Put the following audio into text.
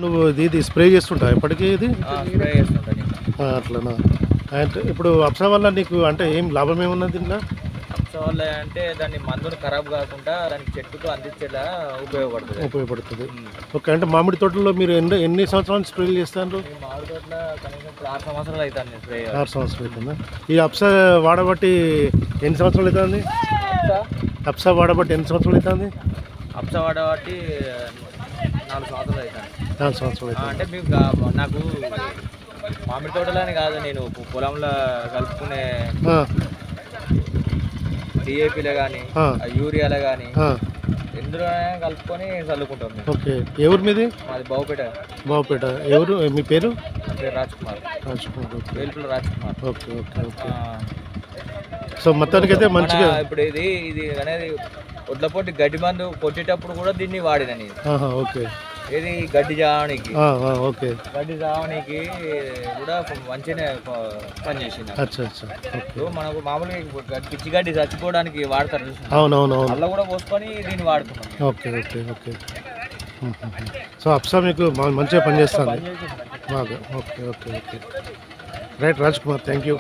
నువ్వు ఇది స్ప్రే చేస్తుంటావు ఎప్పటికీ ఇది స్ప్రే చేస్తుంటా నేను. అట్లనా? అంటే ఇప్పుడు అప్సా వల్ల నీకు అంటే ఏం లాభం ఏమున్నది దీంట్లో? అప్సా వల్ల అంటే దాన్ని మందులు ఖరాబ్ కాకుండా దానికి చెట్టుకు అందించేలా ఉపయోగపడుతుంది. ఓకే, అంటే మామిడి తోటలో మీరు ఎన్ని సంవత్సరాలు స్ప్రేలు చేస్తారు? ఈ మామిడి తోటలో కనీసం ఇప్పుడు 6 సంవత్సరాలు అవుతాను నేను స్ప్రే 6 సంవత్సరాలు అవుతుందా? ఈ అప్సా వాడబట్టి ఎన్ని సంవత్సరాలు అవుతుంది? అప్సా వాడబట్టి ఎన్ని సంవత్సరాలు అవుతుంది? అప్సా వాడబట్టి 4 సంవత్సరాలు అవుతాను. 4 సంవత్సరాలు అవుతుంది. అంటే మీకు నాకు మామిడి తోటలోనే కాదు, నేను పొలంలో కలుపుకునే డిఏపీలో కానీ యూరియాలో కానీ ఎందులో కలుపుకొని చల్లుకుంటాం. ఓకే, ఎవరు మీది? మాది బావుపేట. బావుపేట. ఎవరు మీ పేరు? నా పేరు Raj Kumar. Velupula Raj Kumar. Okay okay okay. So మొత్తానికి అయితే మంచిగా ఇప్పుడు ఇది అనేది వడ్లపోటీ గడ్డి మందు కొట్టేటప్పుడు కూడా దీన్ని వాడిన నేను. ఓకే, ఇది గడ్డి జావనికి. ఓకే, గడ్డి జావనికి కూడా మంచిగానే పనిచేసింది. మనకు మామూలుగా పిచ్చి గడ్డి చచ్చిపోవడానికి వాడతారు, అవునవునవును, అలా కూడా పోసుకొని దీన్ని వాడుతున్నాం. Okay okay okay. సో అప్సా మీకు మంచిగా పనిచేస్తుంది బాగా. Okay okay okay. Right Raj Kumar, thank you.